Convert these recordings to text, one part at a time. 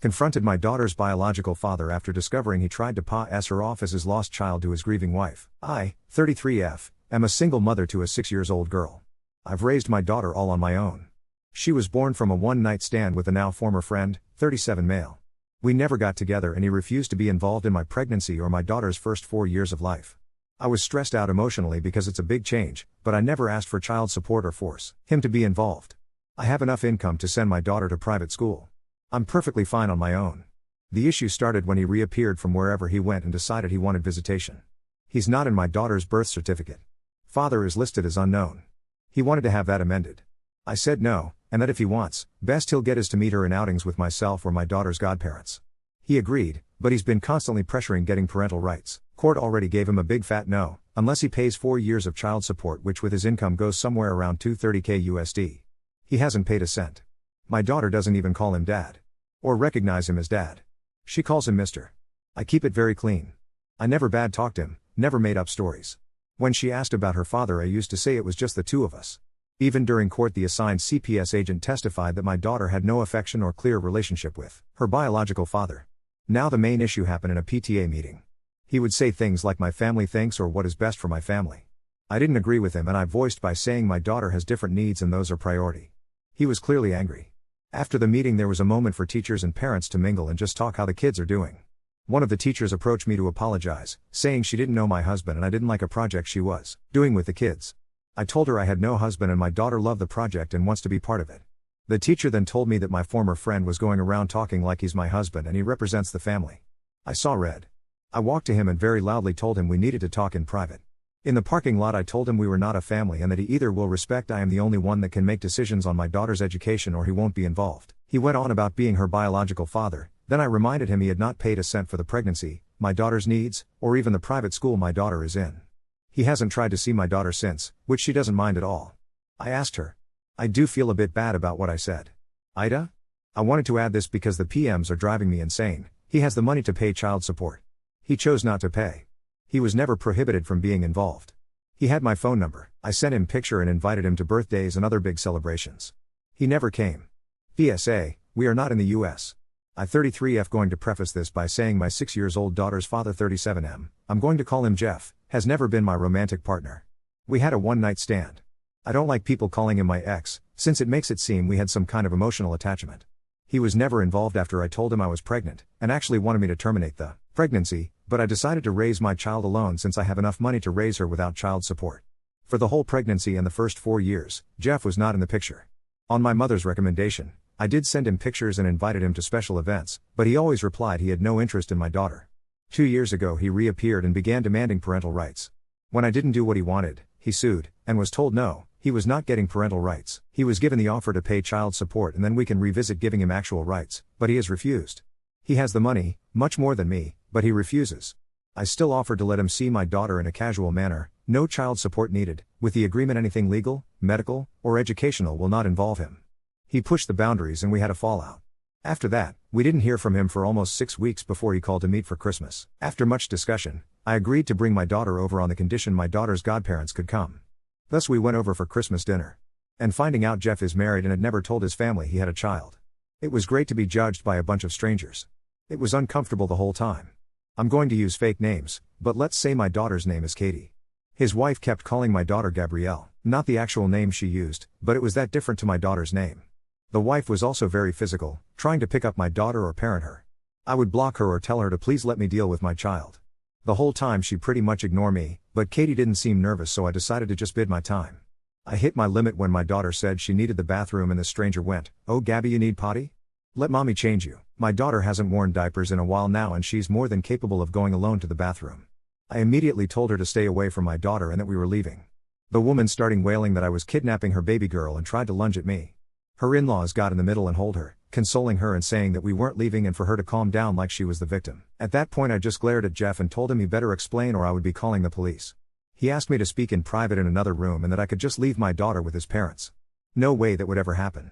Confronted my daughter's biological father after discovering he tried to pass her off as his lost child to his grieving wife. I, 33F, am a single mother to a 6-year-old girl. I've raised my daughter all on my own. She was born from a one-night stand with a now former friend, 37 male. We never got together and he refused to be involved in my pregnancy or my daughter's first 4 years of life. I was stressed out emotionally because it's a big change, but I never asked for child support or force him to be involved. I have enough income to send my daughter to private school. I'm perfectly fine on my own. The issue started when he reappeared from wherever he went and decided he wanted visitation. He's not in my daughter's birth certificate. Father is listed as unknown. He wanted to have that amended. I said no, and that if he wants, best he'll get is to meet her in outings with myself or my daughter's godparents. He agreed, but he's been constantly pressuring getting parental rights. Court already gave him a big fat no, unless he pays 4 years of child support, which with his income goes somewhere around $230k USD. He hasn't paid a cent. My daughter doesn't even call him dad. Or recognize him as dad. She calls him Mr. I keep it very clean. I never bad talked him, never made up stories. When she asked about her father, I used to say it was just the two of us. Even during court, the assigned CPS agent testified that my daughter had no affection or clear relationship with her biological father. Now the main issue happened in a PTA meeting. He would say things like my family thinks or what is best for my family. I didn't agree with him and I voiced by saying my daughter has different needs and those are priority. He was clearly angry. After the meeting there was a moment for teachers and parents to mingle and just talk how the kids are doing. One of the teachers approached me to apologize, saying she didn't know my husband and I didn't like a project she was doing with the kids. I told her I had no husband and my daughter loved the project and wants to be part of it. The teacher then told me that my former friend was going around talking like he's my husband and he represents the family. I saw red. I walked to him and very loudly told him we needed to talk in private. In the parking lot I told him we were not a family and that he either will respect I am the only one that can make decisions on my daughter's education or he won't be involved. He went on about being her biological father, then I reminded him he had not paid a cent for the pregnancy, my daughter's needs, or even the private school my daughter is in. He hasn't tried to see my daughter since, which she doesn't mind at all. I asked her. I do feel a bit bad about what I said. Ida? I wanted to add this because the PMs are driving me insane. He has the money to pay child support. He chose not to pay. He was never prohibited from being involved. He had my phone number. I sent him picture and invited him to birthdays and other big celebrations. He never came. PSA, we are not in the US. I 33F going to preface this by saying my 6-year-old daughter's father 37M, I'm going to call him Jeff, has never been my romantic partner. We had a one-night stand. I don't like people calling him my ex, since it makes it seem we had some kind of emotional attachment. He was never involved after I told him I was pregnant, and actually wanted me to terminate the pregnancy, but I decided to raise my child alone since I have enough money to raise her without child support. For the whole pregnancy and the first 4 years, Jeff was not in the picture. On my mother's recommendation, I did send him pictures and invited him to special events, but he always replied he had no interest in my daughter. 2 years ago he reappeared and began demanding parental rights. When I didn't do what he wanted, he sued, and was told no, he was not getting parental rights. He was given the offer to pay child support and then we can revisit giving him actual rights, but he has refused. He has the money, much more than me, but he refuses. I still offered to let him see my daughter in a casual manner, no child support needed, with the agreement anything legal, medical, or educational will not involve him. He pushed the boundaries and we had a fallout. After that, we didn't hear from him for almost 6 weeks before he called to meet for Christmas. After much discussion, I agreed to bring my daughter over on the condition my daughter's godparents could come. Thus we went over for Christmas dinner. And finding out Jeff is married and had never told his family he had a child. It was great to be judged by a bunch of strangers. It was uncomfortable the whole time. I'm going to use fake names, but let's say my daughter's name is Katie. His wife kept calling my daughter Gabrielle, not the actual name she used, but it was that different to my daughter's name. The wife was also very physical, trying to pick up my daughter or parent her. I would block her or tell her to please let me deal with my child. The whole time she pretty much ignored me, but Katie didn't seem nervous so I decided to just bid my time. I hit my limit when my daughter said she needed the bathroom and the stranger went, "Oh Gabby, you need potty? Let mommy change you." My daughter hasn't worn diapers in a while now and she's more than capable of going alone to the bathroom. I immediately told her to stay away from my daughter and that we were leaving. The woman started wailing that I was kidnapping her baby girl and tried to lunge at me. Her in-laws got in the middle and hold her, consoling her and saying that we weren't leaving and for her to calm down like she was the victim. At that point I just glared at Jeff and told him he better explain or I would be calling the police. He asked me to speak in private in another room and that I could just leave my daughter with his parents. No way that would ever happen.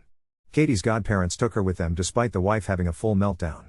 Katie's godparents took her with them despite the wife having a full meltdown.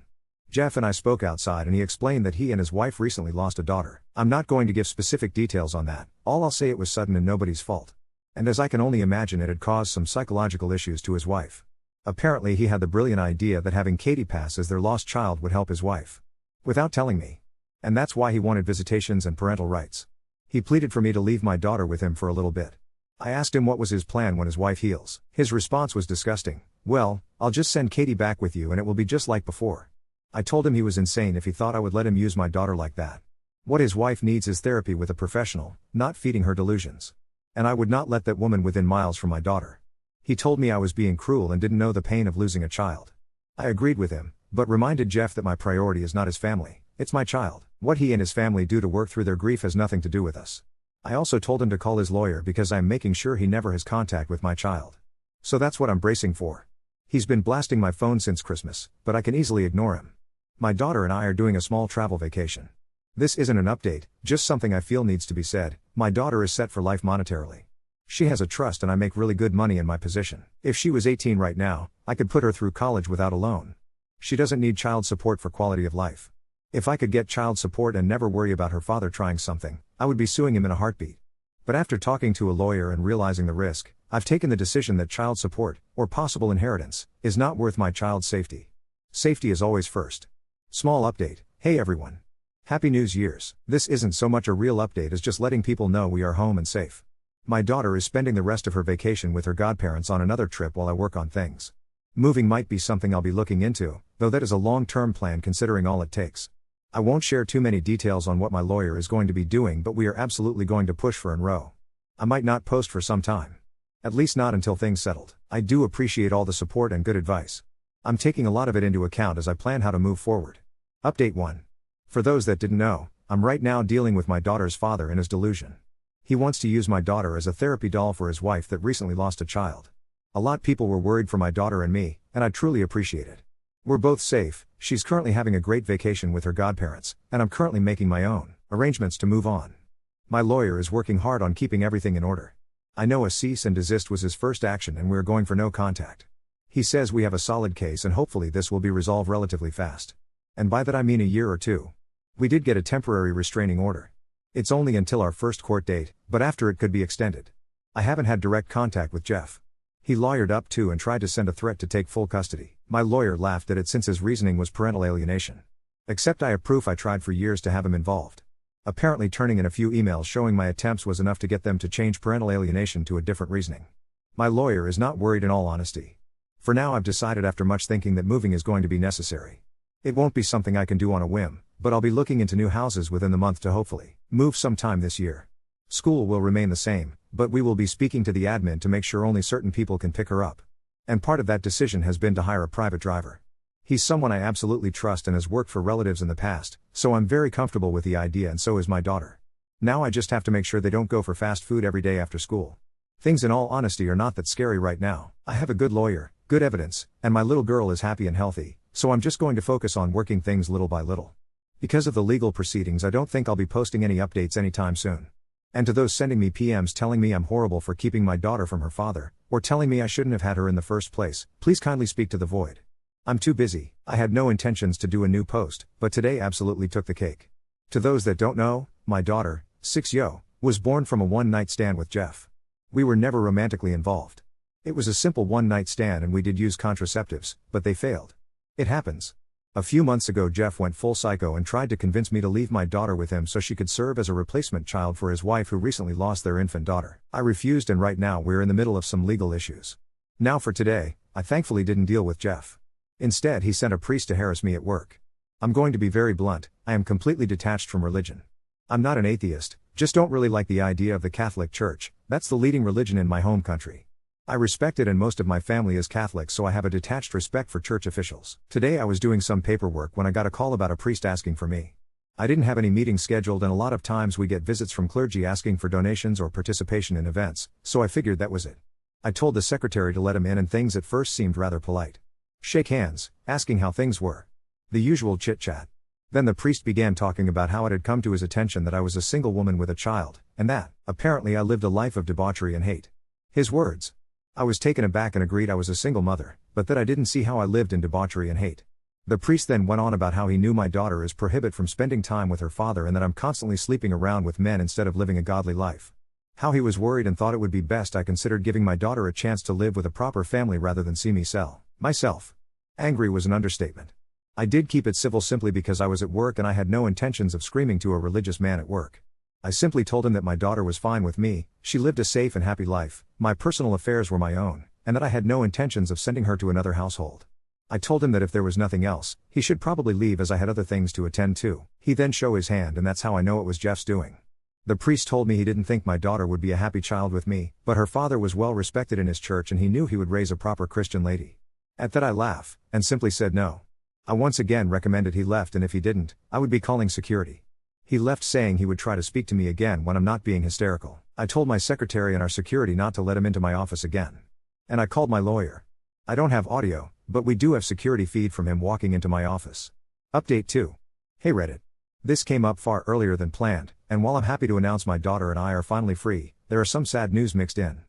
Jeff and I spoke outside and he explained that he and his wife recently lost a daughter. I'm not going to give specific details on that, all I'll say it was sudden and nobody's fault. And as I can only imagine it had caused some psychological issues to his wife. Apparently he had the brilliant idea that having Katie pass as their lost child would help his wife. Without telling me. And that's why he wanted visitations and parental rights. He pleaded for me to leave my daughter with him for a little bit. I asked him what was his plan when his wife heals. His response was disgusting. Well, I'll just send Katie back with you and it will be just like before. I told him he was insane if he thought I would let him use my daughter like that. What his wife needs is therapy with a professional, not feeding her delusions. And I would not let that woman within miles from my daughter. He told me I was being cruel and didn't know the pain of losing a child. I agreed with him, but reminded Jeff that my priority is not his family, it's my child. What he and his family do to work through their grief has nothing to do with us. I also told him to call his lawyer because I am making sure he never has contact with my child. So that's what I'm bracing for. He's been blasting my phone since Christmas, but I can easily ignore him. My daughter and I are doing a small travel vacation. This isn't an update, just something I feel needs to be said. My daughter is set for life monetarily. She has a trust and I make really good money in my position. If she was 18 right now, I could put her through college without a loan. She doesn't need child support for quality of life. If I could get child support and never worry about her father trying something, I would be suing him in a heartbeat. But after talking to a lawyer and realizing the risk, I've taken the decision that child support, or possible inheritance, is not worth my child's safety. Safety is always first. Small update. Hey everyone. Happy New Year's. This isn't so much a real update as just letting people know we are home and safe. My daughter is spending the rest of her vacation with her godparents on another trip while I work on things. Moving might be something I'll be looking into, though that is a long-term plan considering all it takes. I won't share too many details on what my lawyer is going to be doing, but we are absolutely going to push for enroll. I might not post for some time. At least not until things settled. I do appreciate all the support and good advice. I'm taking a lot of it into account as I plan how to move forward. Update 1. For those that didn't know, I'm right now dealing with my daughter's father and his delusion. He wants to use my daughter as a therapy doll for his wife that recently lost a child. A lot of people were worried for my daughter and me, and I truly appreciate it. We're both safe, she's currently having a great vacation with her godparents, and I'm currently making my own arrangements to move on. My lawyer is working hard on keeping everything in order. I know a cease and desist was his first action and we're going for no contact. He says we have a solid case and hopefully this will be resolved relatively fast. And by that I mean a year or two. We did get a temporary restraining order. It's only until our first court date, but after it could be extended. I haven't had direct contact with Jeff. He lawyered up too and tried to send a threat to take full custody. My lawyer laughed at it since his reasoning was parental alienation. Except I have proof I tried for years to have him involved. Apparently turning in a few emails showing my attempts was enough to get them to change parental alienation to a different reasoning. My lawyer is not worried in all honesty. For now I've decided after much thinking that moving is going to be necessary. It won't be something I can do on a whim, but I'll be looking into new houses within the month to hopefully move sometime this year. School will remain the same, but we will be speaking to the admin to make sure only certain people can pick her up. And part of that decision has been to hire a private driver. He's someone I absolutely trust and has worked for relatives in the past, so I'm very comfortable with the idea and so is my daughter. Now I just have to make sure they don't go for fast food every day after school. Things in all honesty are not that scary right now. I have a good lawyer, good evidence, and my little girl is happy and healthy, so I'm just going to focus on working things little by little. Because of the legal proceedings I don't think I'll be posting any updates anytime soon. And to those sending me PMs telling me I'm horrible for keeping my daughter from her father, or telling me I shouldn't have had her in the first place, please kindly speak to the void. I'm too busy. I had no intentions to do a new post, but today absolutely took the cake. To those that don't know, my daughter, 6yo, was born from a one-night stand with Jeff. We were never romantically involved. It was a simple one-night stand and we did use contraceptives, but they failed. It happens. A few months ago Jeff went full psycho and tried to convince me to leave my daughter with him so she could serve as a replacement child for his wife who recently lost their infant daughter. I refused and right now we're in the middle of some legal issues. Now for today, I thankfully didn't deal with Jeff. Instead he sent a priest to harass me at work. I'm going to be very blunt, I am completely detached from religion. I'm not an atheist, just don't really like the idea of the Catholic Church, that's the leading religion in my home country. I respect it and most of my family is Catholic so I have a detached respect for church officials. Today I was doing some paperwork when I got a call about a priest asking for me. I didn't have any meetings scheduled and a lot of times we get visits from clergy asking for donations or participation in events, so I figured that was it. I told the secretary to let him in and things at first seemed rather polite. Shake hands, asking how things were. The usual chit-chat. Then the priest began talking about how it had come to his attention that I was a single woman with a child, and that, apparently I lived a life of debauchery and hate. His words. I was taken aback and agreed I was a single mother, but that I didn't see how I lived in debauchery and hate. The priest then went on about how he knew my daughter is prohibited from spending time with her father and that I'm constantly sleeping around with men instead of living a godly life. How he was worried and thought it would be best I considered giving my daughter a chance to live with a proper family rather than see me sell Myself. Angry was an understatement. I did keep it civil simply because I was at work and I had no intentions of screaming to a religious man at work. I simply told him that my daughter was fine with me, she lived a safe and happy life, my personal affairs were my own, and that I had no intentions of sending her to another household. I told him that if there was nothing else, he should probably leave as I had other things to attend to. He then showed his hand, and that's how I know it was Jeff's doing. The priest told me he didn't think my daughter would be a happy child with me, but her father was well respected in his church and he knew he would raise a proper Christian lady. At that I laughed, and simply said no. I once again recommended he left, and if he didn't, I would be calling security. He left saying he would try to speak to me again when I'm not being hysterical. I told my secretary and our security not to let him into my office again. And I called my lawyer. I don't have audio, but we do have security feed from him walking into my office. Update 2. Hey Reddit. This came up far earlier than planned, and while I'm happy to announce my daughter and I are finally free, there are some sad news mixed in.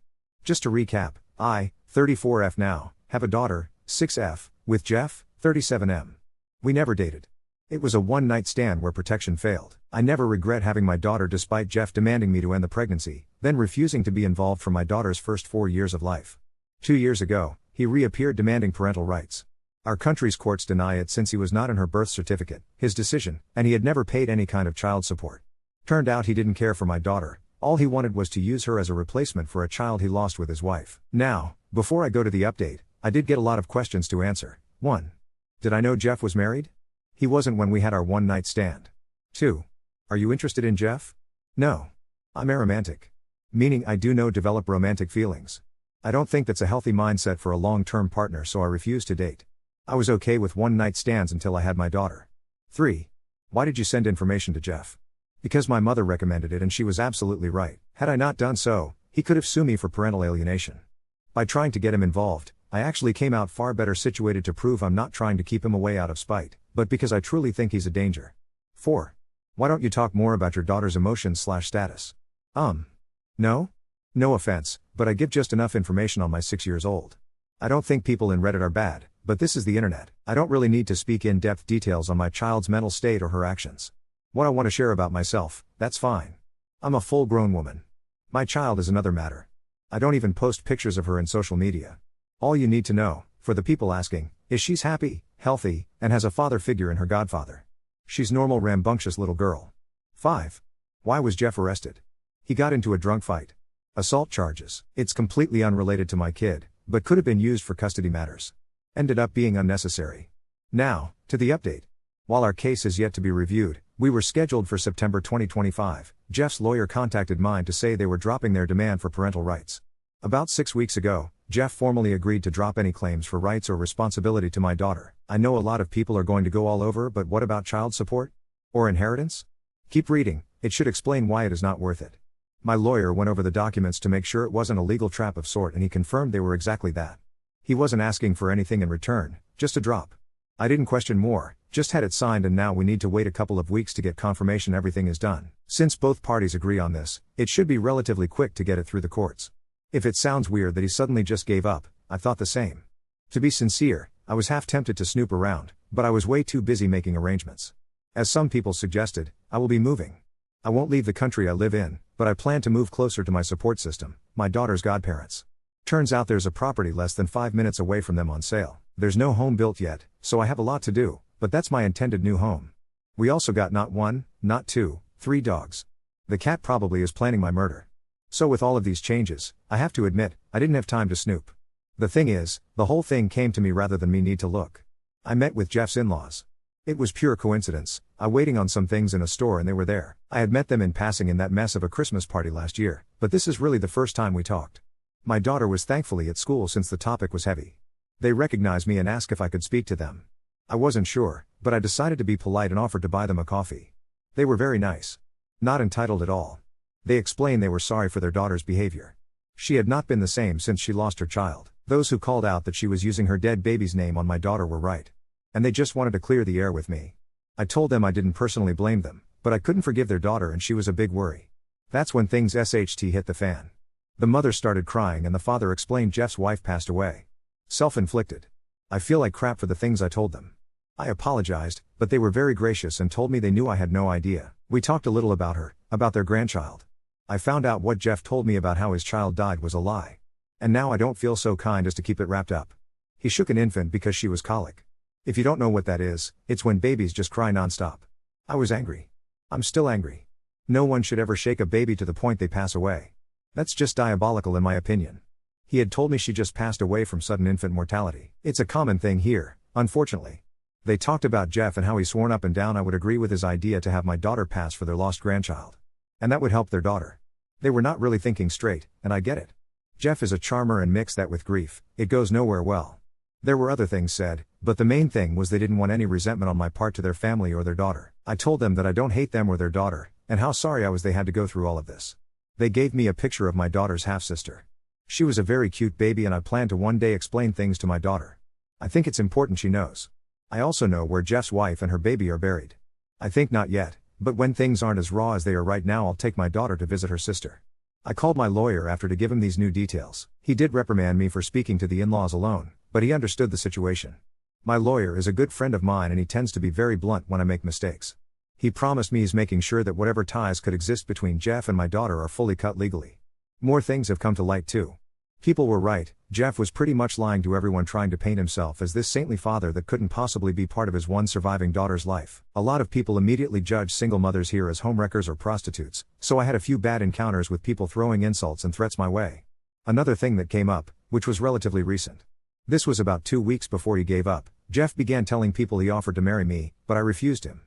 Just to recap, I, 34F now, have a daughter, 6F, with Jeff, 37M. We never dated. It was a one-night stand where protection failed. I never regret having my daughter despite Jeff demanding me to end the pregnancy, then refusing to be involved for my daughter's first 4 years of life. 2 years ago, he reappeared demanding parental rights. Our country's courts deny it since he was not in her birth certificate, his decision, and he had never paid any kind of child support. Turned out he didn't care for my daughter, all he wanted was to use her as a replacement for a child he lost with his wife. Now, before I go to the update, I did get a lot of questions to answer. 1. Did I know Jeff was married? He wasn't when we had our one-night stand. 2. Are you interested in Jeff? No. I'm aromantic. Meaning I do develop romantic feelings. I don't think that's a healthy mindset for a long-term partner, so I refuse to date. I was okay with one-night stands until I had my daughter. 3. Why did you send information to Jeff? Because my mother recommended it and she was absolutely right. Had I not done so, he could have sued me for parental alienation. By trying to get him involved, I actually came out far better situated to prove I'm not trying to keep him away out of spite, but because I truly think he's a danger. 4. Why don't you talk more about your daughter's emotions/status? No? No offense, but I give just enough information on my 6 years old. I don't think people in Reddit are bad, but this is the internet. I don't really need to speak in-depth details on my child's mental state or her actions. What I want to share about myself, that's fine. I'm a full-grown woman. My child is another matter. I don't even post pictures of her in social media. All you need to know, for the people asking, is she's happy, healthy, and has a father figure in her godfather. She's normal rambunctious little girl. 5. Why was Jeff arrested? He got into a drunk fight. Assault charges. It's completely unrelated to my kid, but could have been used for custody matters. Ended up being unnecessary. Now, to the update. While our case is yet to be reviewed, we were scheduled for September 2025, Jeff's lawyer contacted mine to say they were dropping their demand for parental rights. About 6 weeks ago, Jeff formally agreed to drop any claims for rights or responsibility to my daughter. I know a lot of people are going to go all over, but what about child support? Or inheritance? Keep reading, it should explain why it is not worth it. My lawyer went over the documents to make sure it wasn't a legal trap of sort, and he confirmed they were exactly that. He wasn't asking for anything in return, just a drop. I didn't question more, just had it signed, and now we need to wait a couple of weeks to get confirmation everything is done. Since both parties agree on this, it should be relatively quick to get it through the courts. If it sounds weird that he suddenly just gave up, I thought the same. To be sincere, I was half tempted to snoop around, but I was way too busy making arrangements. As some people suggested, I will be moving. I won't leave the country I live in, but I plan to move closer to my support system, my daughter's godparents. Turns out there's a property less than 5 minutes away from them on sale. There's no home built yet, so I have a lot to do, but that's my intended new home. We also got not 1, not 2, 3 dogs. The cat probably is planning my murder. So with all of these changes, I have to admit, I didn't have time to snoop. The thing is, the whole thing came to me rather than me need to look. I met with Jeff's in-laws. It was pure coincidence, I waiting on some things in a store and they were there. I had met them in passing in that mess of a Christmas party last year, but this is really the first time we talked. My daughter was thankfully at school since the topic was heavy. They recognized me and asked if I could speak to them. I wasn't sure, but I decided to be polite and offered to buy them a coffee. They were very nice. Not entitled at all. They explained they were sorry for their daughter's behavior. She had not been the same since she lost her child. Those who called out that she was using her dead baby's name on my daughter were right. And they just wanted to clear the air with me. I told them I didn't personally blame them, but I couldn't forgive their daughter and she was a big worry. That's when things hit the fan. The mother started crying and the father explained Jeff's wife passed away. Self-inflicted. I feel like crap for the things I told them. I apologized, but they were very gracious and told me they knew I had no idea. We talked a little about her, about their grandchild. I found out what Jeff told me about how his child died was a lie. And now I don't feel so kind as to keep it wrapped up. He shook an infant because she was colic. If you don't know what that is, it's when babies just cry nonstop. I was angry. I'm still angry. No one should ever shake a baby to the point they pass away. That's just diabolical in my opinion. He had told me she just passed away from sudden infant mortality. It's a common thing here, unfortunately. They talked about Jeff and how he sworn up and down I would agree with his idea to have my daughter pass for their lost grandchild. And that would help their daughter. They were not really thinking straight, and I get it. Jeff is a charmer and mix that with grief, it goes nowhere well. There were other things said, but the main thing was they didn't want any resentment on my part to their family or their daughter. I told them that I don't hate them or their daughter, and how sorry I was they had to go through all of this. They gave me a picture of my daughter's half-sister. She was a very cute baby and I plan to one day explain things to my daughter. I think it's important she knows. I also know where Jeff's wife and her baby are buried. I think not yet, but when things aren't as raw as they are right now I'll take my daughter to visit her sister. I called my lawyer after to give him these new details. He did reprimand me for speaking to the in-laws alone, but he understood the situation. My lawyer is a good friend of mine and he tends to be very blunt when I make mistakes. He promised me he's making sure that whatever ties could exist between Jeff and my daughter are fully cut legally. More things have come to light too. People were right, Jeff was pretty much lying to everyone trying to paint himself as this saintly father that couldn't possibly be part of his one surviving daughter's life. A lot of people immediately judge single mothers here as homewreckers or prostitutes, so I had a few bad encounters with people throwing insults and threats my way. Another thing that came up, which was relatively recent. This was about 2 weeks before he gave up, Jeff began telling people he offered to marry me, but I refused him.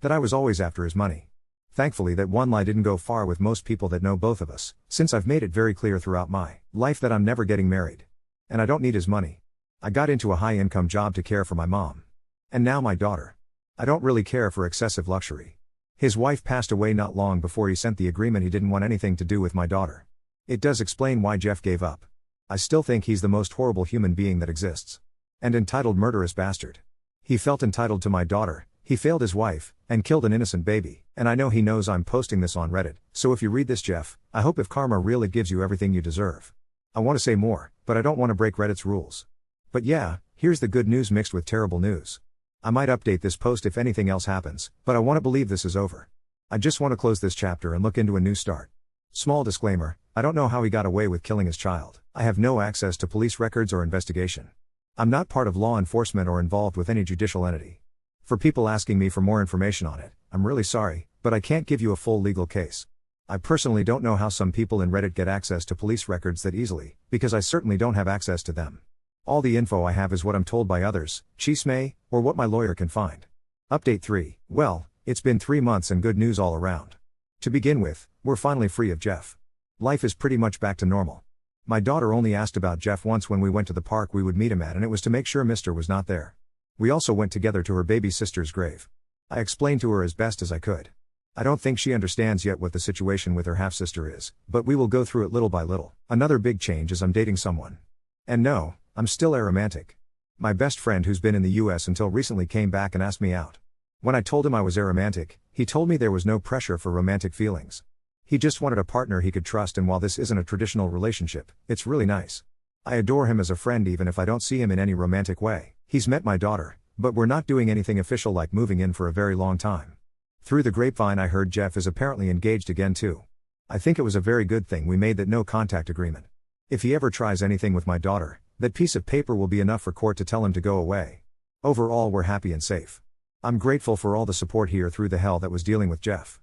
That I was always after his money. Thankfully that one lie didn't go far with most people that know both of us, since I've made it very clear throughout my life that I'm never getting married. And I don't need his money. I got into a high-income job to care for my mom. And now my daughter. I don't really care for excessive luxury. His wife passed away not long before he sent the agreement he didn't want anything to do with my daughter. It does explain why Jeff gave up. I still think he's the most horrible human being that exists. And entitled murderous bastard. He felt entitled to my daughter, he failed his wife, and killed an innocent baby, and I know he knows I'm posting this on Reddit, so if you read this Jeff, I hope if karma really gives you everything you deserve. I want to say more, but I don't want to break Reddit's rules. But yeah, here's the good news mixed with terrible news. I might update this post if anything else happens, but I want to believe this is over. I just want to close this chapter and look into a new start. Small disclaimer, I don't know how he got away with killing his child. I have no access to police records or investigation. I'm not part of law enforcement or involved with any judicial entity. For people asking me for more information on it, I'm really sorry, but I can't give you a full legal case. I personally don't know how some people in Reddit get access to police records that easily, because I certainly don't have access to them. All the info I have is what I'm told by others, chisme, or what my lawyer can find. Update 3. Well, it's been 3 months and good news all around. To begin with, we're finally free of Jeff. Life is pretty much back to normal. My daughter only asked about Jeff once when we went to the park we would meet him at, and it was to make sure Mr. was not there. We also went together to her baby sister's grave. I explained to her as best as I could. I don't think she understands yet what the situation with her half-sister is, but we will go through it little by little. Another big change is I'm dating someone. And no, I'm still aromantic. My best friend who's been in the US until recently came back and asked me out. When I told him I was aromantic, he told me there was no pressure for romantic feelings. He just wanted a partner he could trust, and while this isn't a traditional relationship, it's really nice. I adore him as a friend even if I don't see him in any romantic way. He's met my daughter, but we're not doing anything official like moving in for a very long time. Through the grapevine I heard Jeff is apparently engaged again too. I think it was a very good thing we made that no contact agreement. If he ever tries anything with my daughter, that piece of paper will be enough for court to tell him to go away. Overall we're happy and safe. I'm grateful for all the support here through the hell that was dealing with Jeff.